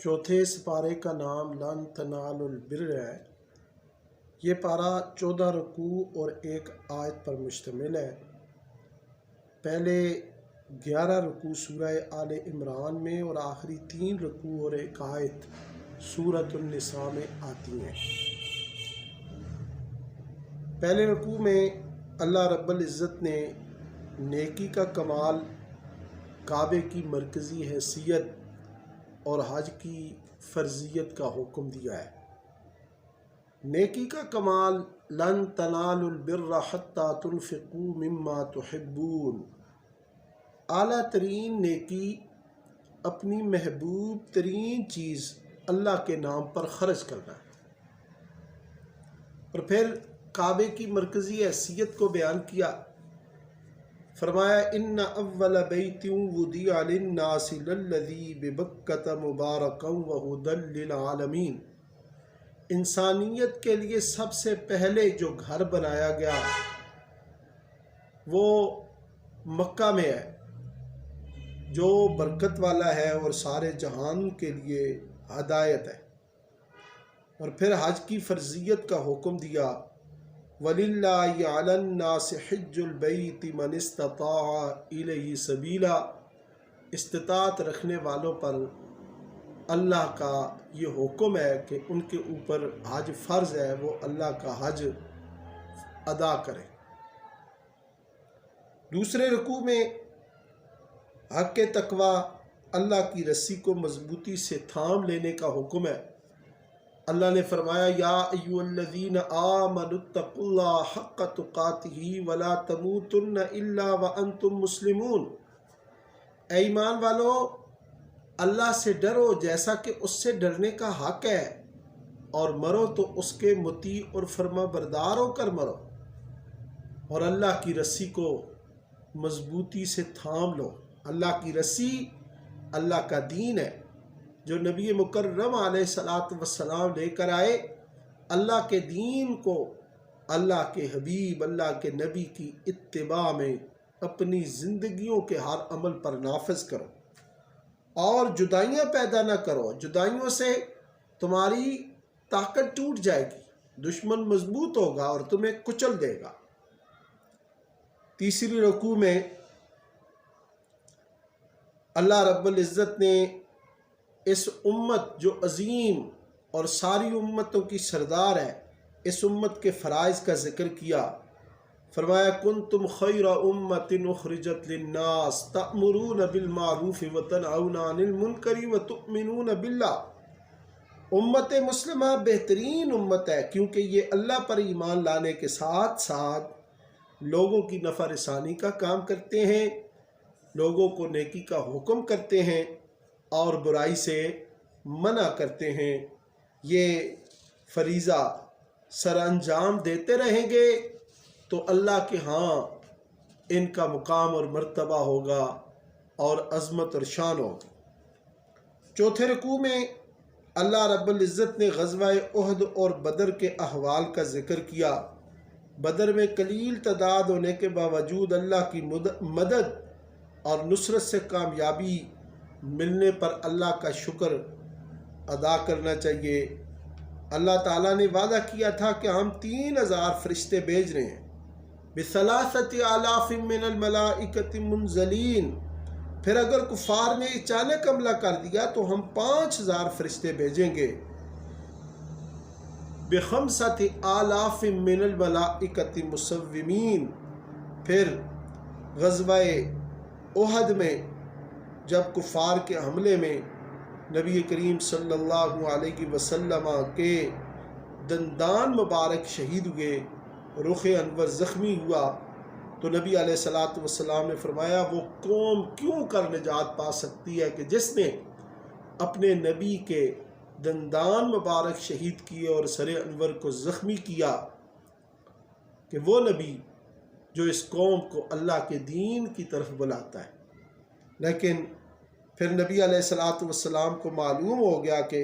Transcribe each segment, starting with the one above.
چوتھے سپارے کا نام لن تنالوا البر ہے۔ یہ پارہ 14 رکوع اور ایک آیت پر مشتمل ہے۔ پہلے 11 رکوع سورہ آل عمران میں اور آخری 3 رکوع اور ایک آیت سورۃ النساء میں آتی ہیں۔ پہلے رکوع میں اللہ رب العزت نے نیکی کا کمال، کعبے کی مرکزی حیثیت اور حج کی فرضیت کا حکم دیا ہے۔ نیکی کا کمال، لن تنالوا البر حتی تنفقوا مما تحبون۔ اعلیٰ ترین نیکی اپنی محبوب ترین چیز اللہ کے نام پر خرچ کرنا ہے۔ اور پھر کعبے کی مرکزی حیثیت کو بیان کیا، فرمایا ان اول بیت وضع للناس للذی ببکۃ مبارکا وہدی للعالمین۔ انسانیت کے لیے سب سے پہلے جو گھر بنایا گیا وہ مکہ میں ہے، جو برکت والا ہے اور سارے جہان کے لیے ہدایت ہے۔ اور پھر حج کی فرضیت کا حکم دیا، وَلِلَّهِ عَلَى النَّاسِ حِجُّ الْبَيْتِ مَنِ اسْتَطَاعَ إِلَيْهِ سَبِيلًا۔ استطاعت رکھنے والوں پر اللہ کا یہ حکم ہے کہ ان کے اوپر حج فرض ہے، وہ اللہ کا حج ادا کریں۔ دوسرے رکوع میں حق تقوی، اللہ کی رسی کو مضبوطی سے تھام لینے کا حکم ہے۔ اللہ نے فرمایا یا ایھا الذین آمنوا اتقوا اللہ حق تقاتہ ولا تموتن الا وانتم مسلمون۔ اے ایمان والو، اللہ سے ڈرو جیسا کہ اس سے ڈرنے کا حق ہے، اور مرو تو اس کے مطیع اور فرما بردار ہو کر مرو، اور اللہ کی رسی کو مضبوطی سے تھام لو۔ اللہ کی رسی اللہ کا دین ہے جو نبی مکرم علیہ السلام لے کر آئے۔ اللہ کے دین کو اللہ کے حبیب، اللہ کے نبی کی اتباع میں اپنی زندگیوں کے ہر عمل پر نافذ کرو، اور جدائیاں پیدا نہ کرو۔ جدائیوں سے تمہاری طاقت ٹوٹ جائے گی، دشمن مضبوط ہوگا اور تمہیں کچل دے گا۔ تیسری رکوع میں اللہ رب العزت نے اس امت جو عظیم اور ساری امتوں کی سردار ہے، اس امت کے فرائض کا ذکر کیا، فرمایا کنتم خیر امت اخرجت للناس تأمرون بالمعروف وتنہون عن المنکر وتؤمنون باللہ۔ امت مسلمہ بہترین امت ہے کیونکہ یہ اللہ پر ایمان لانے کے ساتھ ساتھ لوگوں کی نفع رسانی کا کام کرتے ہیں، لوگوں کو نیکی کا حکم کرتے ہیں اور برائی سے منع کرتے ہیں۔ یہ فریضہ سر انجام دیتے رہیں گے تو اللہ کے ہاں ان کا مقام اور مرتبہ ہوگا اور عظمت اور شان ہوگی۔ چوتھے رکوع میں اللہ رب العزت نے غزوہ احد اور بدر کے احوال کا ذکر کیا۔ بدر میں قلیل تعداد ہونے کے باوجود اللہ کی مدد اور نصرت سے کامیابی ملنے پر اللہ کا شکر ادا کرنا چاہیے۔ اللہ تعالیٰ نے وعدہ کیا تھا کہ ہم 3000 فرشتے بھیج رہے ہیں، ب3,000 من الملائکۃ منزلین۔ پھر اگر کفار نے اچانک حملہ کر دیا تو ہم 5000 فرشتے بھیجیں گے، ب5,000 من الملائکۃ مسومین۔ پھر غزوہ احد میں جب کفار کے حملے میں نبی کریم صلی اللہ علیہ وسلم کے دندان مبارک شہید ہوئے، رخ انور زخمی ہوا، تو نبی علیہ السلام نے فرمایا وہ قوم کیوں کر نجات پا سکتی ہے کہ جس نے اپنے نبی کے دندان مبارک شہید کیے اور سر انور کو زخمی کیا، کہ وہ نبی جو اس قوم کو اللہ کے دین کی طرف بلاتا ہے۔ لیکن پھر نبی علیہ السلام کو معلوم ہو گیا کہ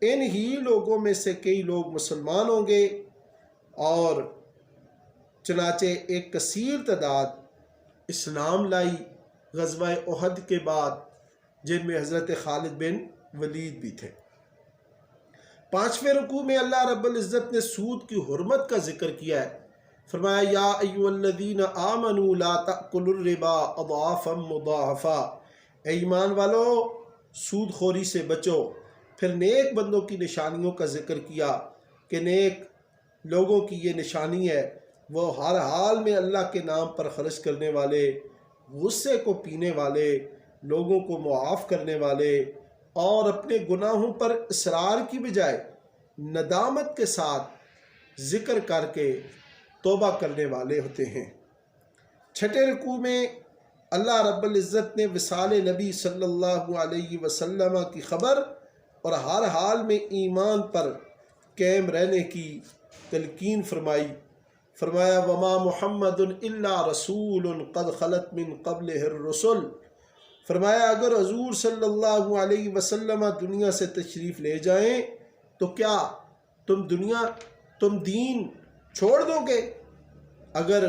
ان ہی لوگوں میں سے کئی لوگ مسلمان ہوں گے، اور چنانچہ ایک کثیر تعداد اسلام لائی غزوہ احد کے بعد، جن میں حضرت خالد بن ولید بھی تھے۔ 5ویں رکوع میں اللہ رب العزت نے سود کی حرمت کا ذکر کیا ہے۔ فرمایا یا ایھا الذین آمنوا لا تأکلوا الربا اضعافا مضاعفا، اے ایمان والو سود خوری سے بچو۔ پھر نیک بندوں کی نشانیوں کا ذکر کیا کہ نیک لوگوں کی یہ نشانی ہے، وہ ہر حال میں اللہ کے نام پر خرچ کرنے والے، غصے کو پینے والے، لوگوں کو معاف کرنے والے، اور اپنے گناہوں پر اصرار کی بجائے ندامت کے ساتھ ذکر کر کے توبہ کرنے والے ہوتے ہیں۔ 6 رکوع میں اللہ رب العزت نے وصال نبی صلی اللہ علیہ وسلم کی خبر اور ہر حال میں ایمان پر قائم رہنے کی تلقین فرمائی۔ فرمایا وما محمد الا رسول قد خلت من قبلہ الرسل، فرمایا اگر حضور صلی اللہ علیہ وسلم دنیا سے تشریف لے جائیں تو کیا تم دین چھوڑ دو گے؟ اگر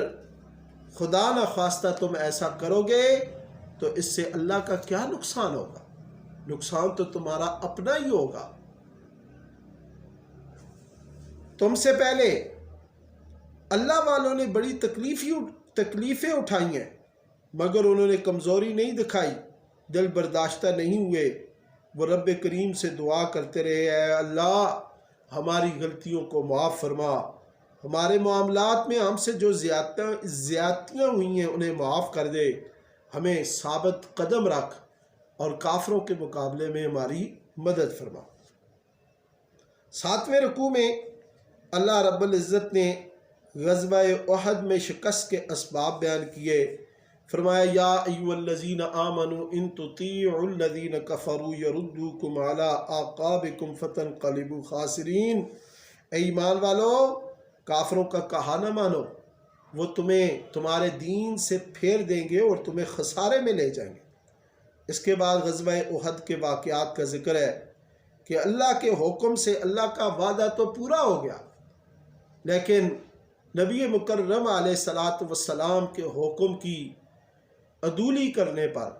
خدا نہ خواستہ تم ایسا کرو گے تو اس سے اللہ کا کیا نقصان ہوگا؟ نقصان تو تمہارا اپنا ہی ہوگا۔ تم سے پہلے اللہ والوں نے بڑی تکلیفیں اٹھائی ہیں، مگر انہوں نے کمزوری نہیں دکھائی، دل برداشتہ نہیں ہوئے۔ وہ رب کریم سے دعا کرتے رہے، اے اللہ ہماری غلطیوں کو معاف فرما، ہمارے معاملات میں ہم سے جو زیادتیاں ہوئی ہیں انہیں معاف کر دے، ہمیں ثابت قدم رکھ اور کافروں کے مقابلے میں ہماری مدد فرما۔ 7ویں رکوع میں اللہ رب العزت نے غزوہ احد میں شکست کے اسباب بیان کیے۔ فرمایا یا ایھا الذین آمنوا ان تطیعوا الذین کفروا یردوکم علی اعقابکم فتنقلبوا خاسرین، اے ایمان والو کافروں کا کہا نہ مانو، وہ تمہیں تمہارے دین سے پھیر دیں گے اور تمہیں خسارے میں لے جائیں گے۔ اس کے بعد غزوہ احد کے واقعات کا ذکر ہے کہ اللہ کے حکم سے اللہ کا وعدہ تو پورا ہو گیا، لیکن نبی مکرم علیہ الصلاۃ والسلام کے حکم کی عدولی کرنے پر،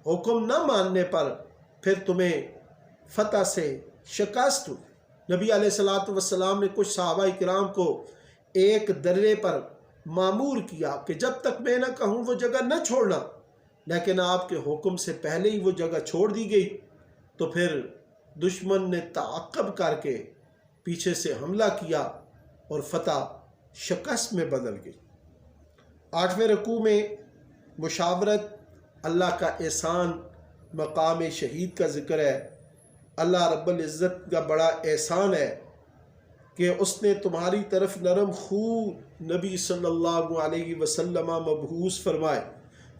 حکم نہ ماننے پر پھر تمہیں فتح سے شکست ہوئی۔ نبی علیہ الصلاۃ والسلام نے کچھ صحابہ کرام کو ایک درے پر مامور کیا کہ جب تک میں نہ کہوں وہ جگہ نہ چھوڑنا، لیکن آپ کے حکم سے پہلے ہی وہ جگہ چھوڑ دی گئی، تو پھر دشمن نے تعاقب کر کے پیچھے سے حملہ کیا اور فتح شکست میں بدل گئی۔ 8ویں رکوع میں مشاورت، اللہ کا احسان، مقام شہید کا ذکر ہے۔ اللہ رب العزت کا بڑا احسان ہے کہ اس نے تمہاری طرف نرم خو نبی صلی اللہ علیہ وسلم مبعوث فرمائے۔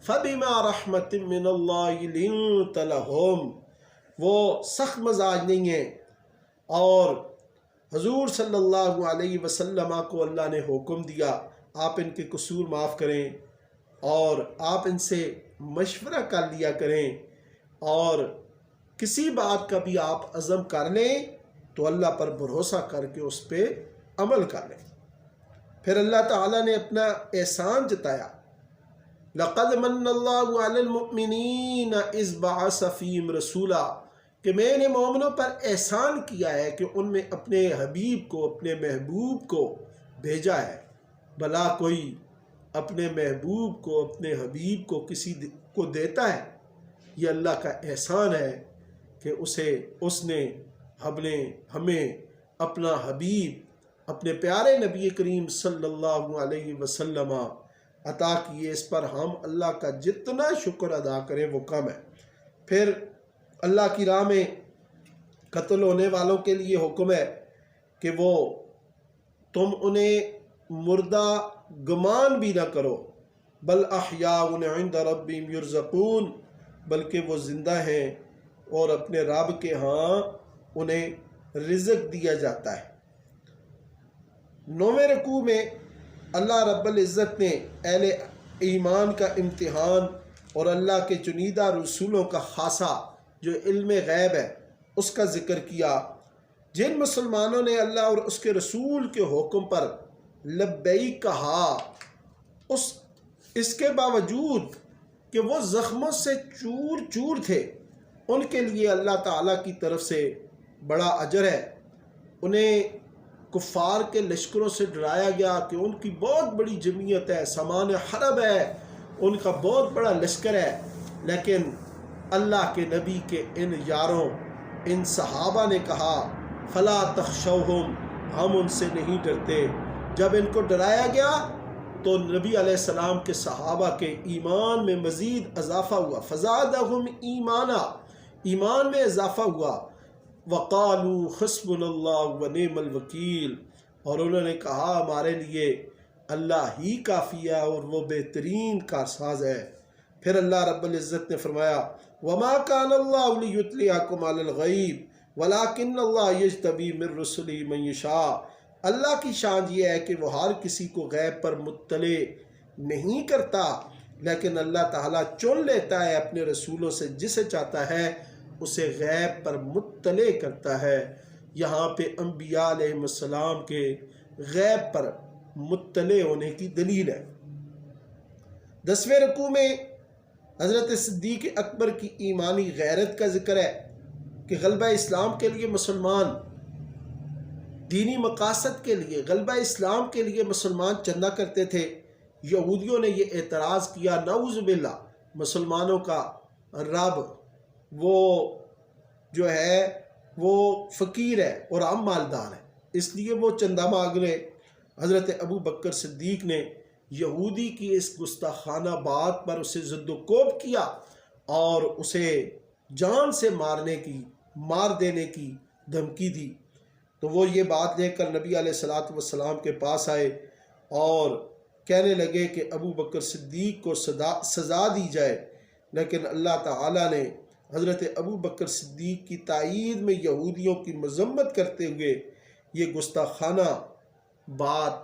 فَبِمَا رَحْمَةٍ مِّنَ اللَّهِ لِنتَ لَهُمْ، وہ سخت مزاج نہیں ہیں، اور حضور صلی اللہ علیہ وسلم کو اللہ نے حکم دیا آپ ان کے قصور معاف کریں اور آپ ان سے مشورہ کر لیا کریں، اور کسی بات کا بھی آپ عزم کر لیں تو اللہ پر بھروسہ کر کے اس پہ عمل کر لیں۔ پھر اللہ تعالیٰ نے اپنا احسان جتایا، لَقَدْ مَنَّ اللَّهُ عَلَى الْمُؤْمِنِينَ إِذْ بَعَثَ فِيهِمْ رَسُولًا، کہ میں نے مومنوں پر احسان کیا ہے کہ ان میں اپنے حبیب کو، اپنے محبوب کو بھیجا ہے۔ بھلا کوئی اپنے محبوب کو، اپنے حبیب کو کسی کو دیتا ہے؟ یہ اللہ کا احسان ہے کہ اس نے ہمیں اپنا حبیب، اپنے پیارے نبی کریم صلی اللہ علیہ وسلم عطا کیے۔ اس پر ہم اللہ کا جتنا شکر ادا کریں وہ کم ہے۔ پھر اللہ کی راہ میں قتل ہونے والوں کے لیے حکم ہے کہ تم انہیں مردہ گمان بھی نہ کرو، بل احیاء عند ربہم یرزقون، بلکہ وہ زندہ ہیں اور اپنے رب کے ہاں انہیں رزق دیا جاتا ہے۔ 9ویں رکوع میں اللہ رب العزت نے اہل ایمان کا امتحان اور اللہ کے چنیدہ رسولوں کا خاصہ جو علم غیب ہے اس کا ذکر کیا۔ جن مسلمانوں نے اللہ اور اس کے رسول کے حکم پر لبیک کہا، اس کے باوجود کہ وہ زخموں سے چور چور تھے، ان کے لیے اللہ تعالیٰ کی طرف سے بڑا اجر ہے۔ انہیں کفار کے لشکروں سے ڈرایا گیا کہ ان کی بہت بڑی جمعیت ہے، سامان حرب ہے، ان کا بہت بڑا لشکر ہے، لیکن اللہ کے نبی کے ان یاروں، ان صحابہ نے کہا فلا تخشوہم، ہم ان سے نہیں ڈرتے۔ جب ان کو ڈرایا گیا تو نبی علیہ السلام کے صحابہ کے ایمان میں مزید اضافہ ہوا، فزادہم ایمانا، ایمان میں اضافہ ہوا۔ وقالوا حسبنا اللہ ونعم الوکیل، اور انہوں نے کہا ہمارے لیے اللہ ہی کافی ہے اور وہ بہترین کارساز ہے۔ پھر اللہ رب العزت نے فرمایا وما کان اللہ لیطلعکم علی الغیب ولکن اللہ یجتبی من رسلہ من یشاء، اللہ کی شان یہ ہے کہ وہ ہر کسی کو غیب پر مطلع نہیں کرتا، لیکن اللہ تعالیٰ چن لیتا ہے اپنے رسولوں سے جسے چاہتا ہے، اسے غیب پر مطلع کرتا ہے۔ یہاں پہ انبیاء علیہ السلام کے غیب پر مطلع ہونے کی دلیل ہے۔ 10ویں رکوع میں حضرت صدیق اکبر کی ایمانی غیرت کا ذکر ہے کہ غلبہ اسلام کے لیے مسلمان، دینی مقاصد کے لیے، غلبہ اسلام کے لیے مسلمان چندہ کرتے تھے۔ یہودیوں نے یہ اعتراض کیا نعوذ باللہ، مسلمانوں کا رب وہ جو ہے وہ فقیر ہے اور ہم مالدار ہیں، اس لیے وہ چندہ مانگ رہے۔ حضرت ابو بکر صدیق نے یہودی کی اس گستاخانہ بات پر اسے ضد و کوب کیا اور اسے جان سے مار دینے کی دھمکی دی۔ تو وہ یہ بات لے کر نبی علیہ السلام کے پاس آئے اور کہنے لگے کہ ابو بکر صدیق کو سزا دی جائے، لیکن اللہ تعالیٰ نے حضرت ابو بکر صدیق کی تائید میں یہودیوں کی مذمت کرتے ہوئے یہ گستاخانہ بات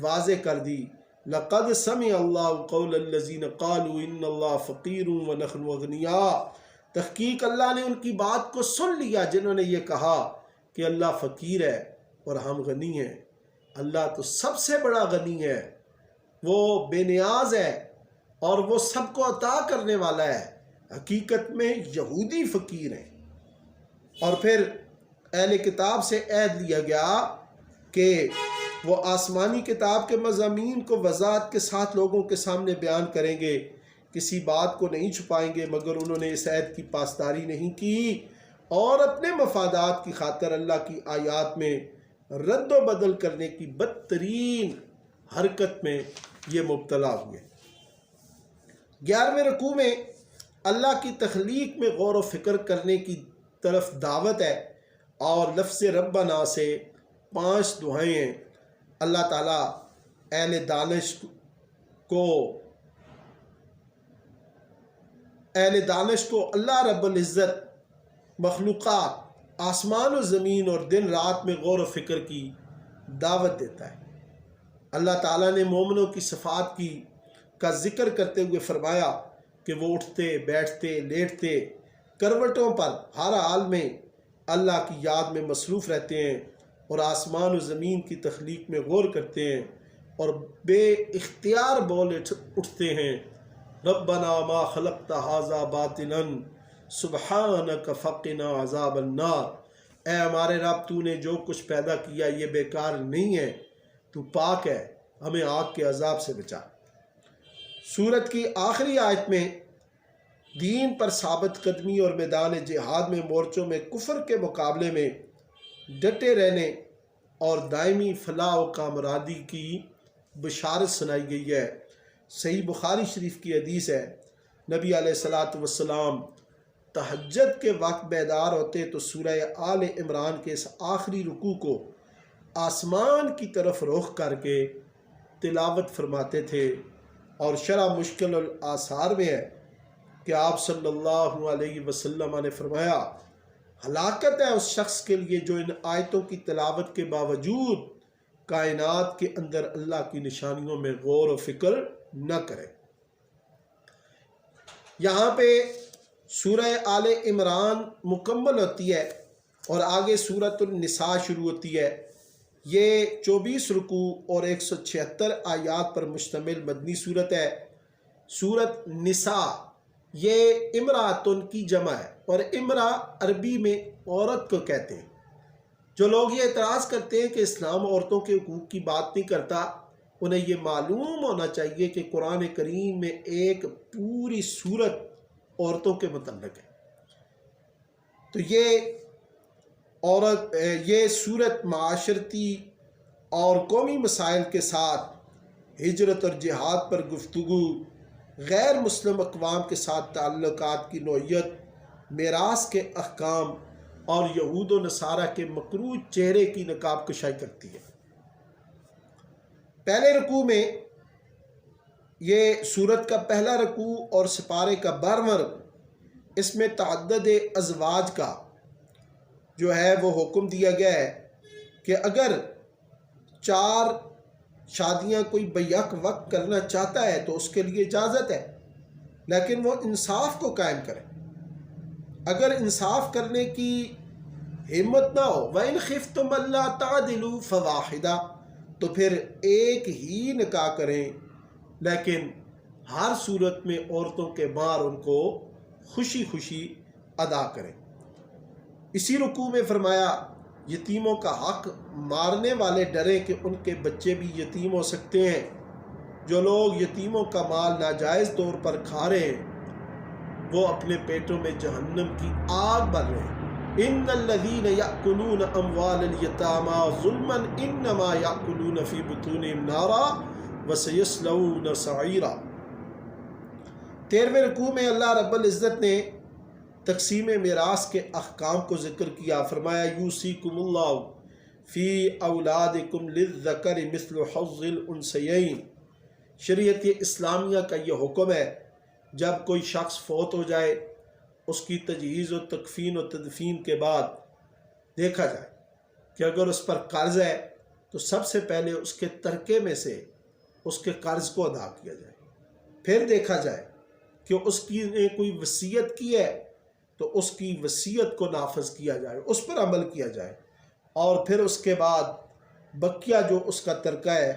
واضح کر دی۔ لَقَدْ سَمِعَ اللَّهُ قَوْلَ الَّذِينَ قَالُوا إِنَّ اللَّهَ فَقِيرٌ وَنَحْنُ أَغْنِيَاءُ، تحقیق اللہ نے ان کی بات کو سن لیا جنہوں نے یہ کہا کہ اللہ فقیر ہے اور ہم غنی ہیں۔ اللہ تو سب سے بڑا غنی ہے، وہ بے نیاز ہے اور وہ سب کو عطا کرنے والا ہے۔ حقیقت میں یہودی فقیر ہیں۔ اور پھر اہل کتاب سے عہد لیا گیا کہ وہ آسمانی کتاب کے مضامین کو وضاحت کے ساتھ لوگوں کے سامنے بیان کریں گے، کسی بات کو نہیں چھپائیں گے، مگر انہوں نے اس عہد کی پاسداری نہیں کی اور اپنے مفادات کی خاطر اللہ کی آیات میں رد و بدل کرنے کی بدترین حرکت میں یہ مبتلا ہوئے۔ 11ویں رکوع میں اللہ کی تخلیق میں غور و فکر کرنے کی طرف دعوت ہے اور لفظ ربنا سے 5 دعائیں ہیں۔ اللہ تعالیٰ اہل دانش کو اللہ رب العزت مخلوقات آسمان و زمین اور دن رات میں غور و فکر کی دعوت دیتا ہے۔ اللہ تعالیٰ نے مومنوں کی صفات کا ذکر کرتے ہوئے فرمایا کہ وہ اٹھتے بیٹھتے لیٹتے کروٹوں پر ہر حال میں اللہ کی یاد میں مصروف رہتے ہیں اور آسمان و زمین کی تخلیق میں غور کرتے ہیں اور بے اختیار بول اٹھتے ہیں ربنا ما خلقت ھذا باطلا سبحانک فقنا عذاب النار، اے ہمارے رب تو نے جو کچھ پیدا کیا یہ بیکار نہیں ہے، تو پاک ہے، ہمیں آگ کے عذاب سے بچا۔ سورت کی آخری آیت میں دین پر ثابت قدمی اور میدان جہاد میں مورچوں میں کفر کے مقابلے میں ڈٹے رہنے اور دائمی فلاح و کامرادی کی بشارت سنائی گئی ہے۔ صحیح بخاری شریف کی حدیث ہے، نبی علیہ السلام تہجد کے وقت بیدار ہوتے تو سورہ آل عمران کے اس آخری رکوع کو آسمان کی طرف رخ کر کے تلاوت فرماتے تھے، اور شرح مشکل الآثار میں ہے کہ آپ صلی اللہ علیہ وسلم نے فرمایا ہلاکت ہے اس شخص کے لیے جو ان آیتوں کی تلاوت کے باوجود کائنات کے اندر اللہ کی نشانیوں میں غور و فکر نہ کرے۔ یہاں پہ سورہ آل عمران مکمل ہوتی ہے اور آگے سورۃ النساء شروع ہوتی ہے۔ یہ 24 رکوع اور 176 آیات پر مشتمل مدنی صورت ہے۔ سورۃ نساء یہ امراتن کی جمع ہے، اور امرا عربی میں عورت کو کہتے ہیں۔ جو لوگ یہ اعتراض کرتے ہیں کہ اسلام عورتوں کے حقوق کی بات نہیں کرتا، انہیں یہ معلوم ہونا چاہیے کہ قرآن کریم میں ایک پوری سورت عورتوں کے متعلق ہے۔ تو یہ سورت معاشرتی اور قومی مسائل کے ساتھ ہجرت اور جہاد پر گفتگو، غیر مسلم اقوام کے ساتھ تعلقات کی نوعیت، میراث کے احکام اور یہود و نصارہ کے مکروہ چہرے کی نقاب کشائی کرتی ہے۔ پہلے رکوع میں یہ سورت کا پہلا رکوع اور سپارے کا 12واں رکوع، اس میں تعدد ازواج کا جو ہے وہ حکم دیا گیا ہے کہ اگر 4 شادیاں کوئی بیک وقت کرنا چاہتا ہے تو اس کے لیے اجازت ہے، لیکن وہ انصاف کو قائم کرے۔ اگر انصاف کرنے کی ہمت نہ ہو، وَإِنْ خِفْتُمْ أَلَّا تَعْدِلُوا فَوَاحِدَةً، تو پھر ایک ہی نکاح کریں، لیکن ہر صورت میں عورتوں کے مہر ان کو خوشی خوشی ادا کریں۔ اسی رکوع میں فرمایا یتیموں کا حق مارنے والے ڈریں کہ ان کے بچے بھی یتیم ہو سکتے ہیں۔ جو لوگ یتیموں کا مال ناجائز طور پر کھا رہے ہیں وہ اپنے پیٹوں میں جہنم کی آگ بھر رہے ہیں۔ ان الذین یأکلون اموال الیتامی ظلما انما یأکلون فی بطونہم نارا وسیصلون سعیرا۔ 13ویں رکوع میں اللہ رب العزت نے تقسیم میراث کے احکام کو ذکر کیا۔ فرمایا یوصیکم اللہ فی اولادکم للذکر مثل حظ الانثیین۔ شریعت اسلامیہ کا یہ حکم ہے جب کوئی شخص فوت ہو جائے، اس کی تجہیز و تکفین و تدفین کے بعد دیکھا جائے کہ اگر اس پر قرض ہے تو سب سے پہلے اس کے ترکے میں سے اس کے قرض کو ادا کیا جائے۔ پھر دیکھا جائے کہ اس کی نے کوئی وصیت کی ہے تو اس کی وصیت کو نافذ کیا جائے، اس پر عمل کیا جائے، اور پھر اس کے بعد بقیہ جو اس کا ترکہ ہے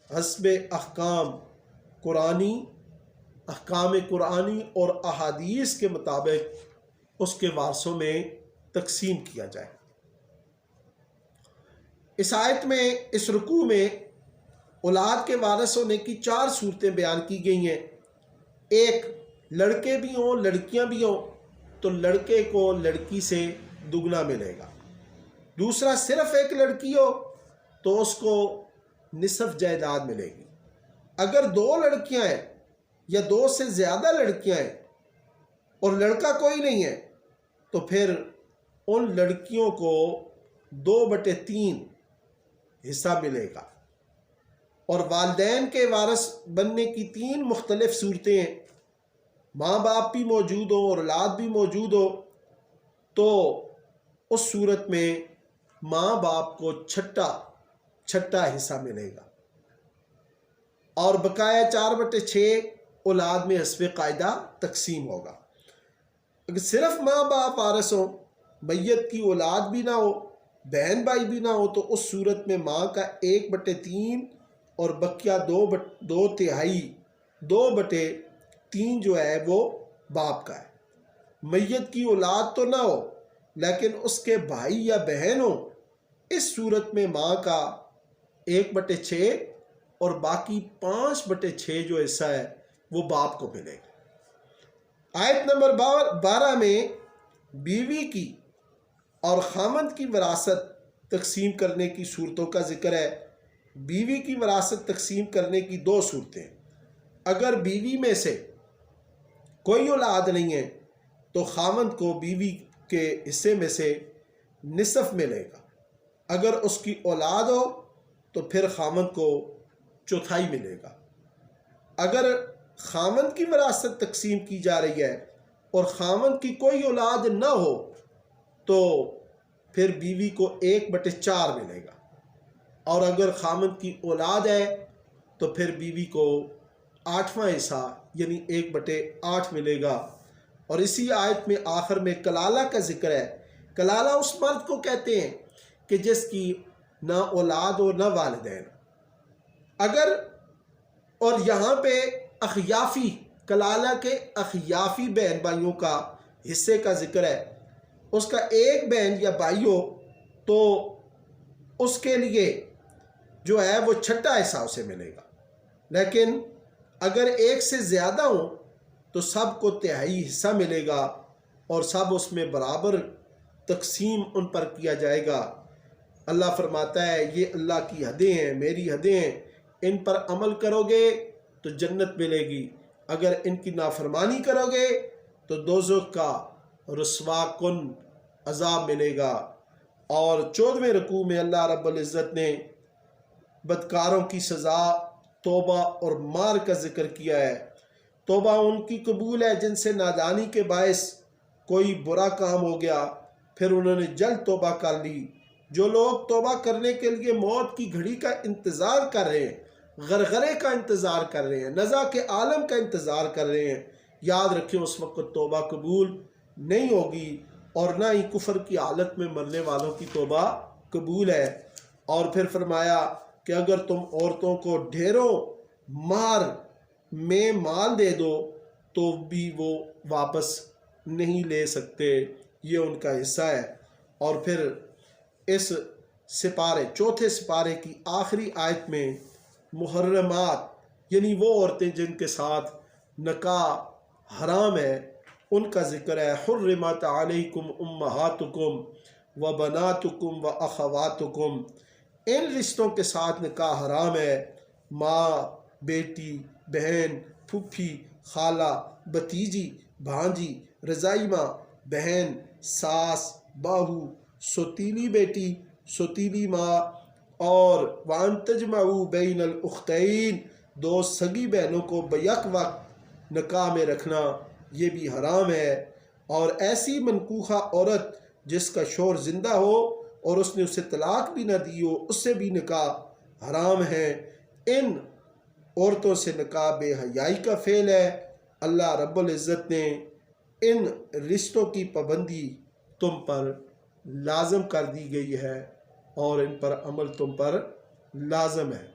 حسب احکام قرآنی اور احادیث کے مطابق اس کے وارثوں میں تقسیم کیا جائے۔ اس آیت میں، اس رکوع میں اولاد کے وارث ہونے کی 4 صورتیں بیان کی گئی ہیں۔ ایک، لڑکے بھی ہوں لڑکیاں بھی ہوں تو لڑکے کو لڑکی سے دگنا ملے گا۔ دوسرا، صرف ایک لڑکی ہو تو اس کو نصف جائیداد ملے گی۔ اگر 2 لڑکیاں ہیں یا 2 سے زیادہ لڑکیاں ہیں اور لڑکا کوئی نہیں ہے تو پھر ان لڑکیوں کو 2/3 حصہ ملے گا۔ اور والدین کے وارث بننے کی 3 مختلف صورتیں ہیں۔ ماں باپ بھی موجود ہو اور اولاد بھی موجود ہو تو اس صورت میں ماں باپ کو چھٹا حصہ ملے گا، اور بقایا 4/6 اولاد میں حسب قاعدہ تقسیم ہوگا۔ اگر صرف ماں باپ وارث ہوں، میت کی اولاد بھی نہ ہو، بہن بھائی بھی نہ ہو، تو اس صورت میں ماں کا 1/3 اور بقیہ 2/3 جو ہے وہ باپ کا ہے۔ میت کی اولاد تو نہ ہو لیکن اس کے بھائی یا بہن ہو، اس صورت میں ماں کا 1/6 اور باقی 5/6 جو حصہ ہے وہ باپ کو ملے گا۔ آیت نمبر 12 میں بیوی کی اور خامند کی وراثت تقسیم کرنے کی صورتوں کا ذکر ہے۔ بیوی کی وراثت تقسیم کرنے کی 2 صورتیں۔ اگر بیوی میں سے کوئی اولاد نہیں ہے تو خامند کو بیوی کے حصے میں سے نصف ملے گا۔ اگر اس کی اولاد ہو تو پھر خامند کو 1/4 ملے گا۔ اگر خامند کی وراثت تقسیم کی جا رہی ہے اور خامند کی کوئی اولاد نہ ہو تو پھر بیوی کو 1/4 ملے گا، اور اگر خامند کی اولاد ہے تو پھر بیوی کو 8واں حصہ یعنی 1/8 ملے گا۔ اور اسی آیت میں آخر میں کلالہ کا ذکر ہے۔ کلالہ اس مرد کو کہتے ہیں کہ جس کی نہ اولاد اور نہ والدین۔ اور یہاں پہ اخیافی کلالہ کے اخیافی بہن بھائیوں کا حصے کا ذکر ہے، اس کا ایک بہن یا بھائی ہو تو اس کے لیے جو ہے وہ چھٹا حصہ اسے ملے گا، لیکن اگر ایک سے زیادہ ہوں تو سب کو تہائی حصہ ملے گا اور سب اس میں برابر تقسیم ان پر کیا جائے گا۔ اللہ فرماتا ہے یہ اللہ کی حدیں ہیں، میری حدیں ہیں، ان پر عمل کرو گے تو جنت ملے گی، اگر ان کی نافرمانی کرو گے تو دوزخ کا رسوا کن عذاب ملے گا۔ اور 14ویں رکوع میں اللہ رب العزت نے بدکاروں کی سزا توبہ اور مار کا ذکر کیا ہے۔ توبہ ان کی قبول ہے جن سے نادانی کے باعث کوئی برا کام ہو گیا پھر انہوں نے جلد توبہ کر لی۔ جو لوگ توبہ کرنے کے لیے موت کی گھڑی کا انتظار کر رہے ہیں، غرغرے کا انتظار کر رہے ہیں، نزا کے عالم کا انتظار کر رہے ہیں، یاد رکھیں اس وقت توبہ قبول نہیں ہوگی اور نہ ہی کفر کی حالت میں مرنے والوں کی توبہ قبول ہے۔ اور پھر فرمایا کہ اگر تم عورتوں کو ڈھیروں مار میں مال دے دو تو بھی وہ واپس نہیں لے سکتے، یہ ان کا حصہ ہے۔ اور پھر اس سپارے 4تھے سپارے کی آخری آیت میں محرمات یعنی وہ عورتیں جن کے ساتھ نکاح حرام ہے ان کا ذکر ہے۔ حرمت علیکم امہاتکم و بناتکم و اخواتکم، ان رشتوں کے ساتھ نکاح حرام ہے، ماں، بیٹی، بہن، پھوپھی، خالہ، بھتیجی، بھانجی، رضائی ماں، بہن، ساس، بہو، سوتیلی بیٹی، سوتیلی ماں، اور وَأَن تَجْمَعُوا بَيْنَ الْأُخْتَيْنِ، دو سگی بہنوں کو بیک وقت نکاح میں رکھنا یہ بھی حرام ہے۔ اور ایسی منکوحہ عورت جس کا شوہر زندہ ہو اور اس نے اسے طلاق بھی نہ دی ہو اس سے بھی نکاح حرام ہے۔ ان عورتوں سے نکاح بے حیائی کا فعل ہے۔ اللہ رب العزت نے ان رشتوں کی پابندی تم پر لازم کر دی گئی ہے اور ان پر عمل تم پر لازم ہے۔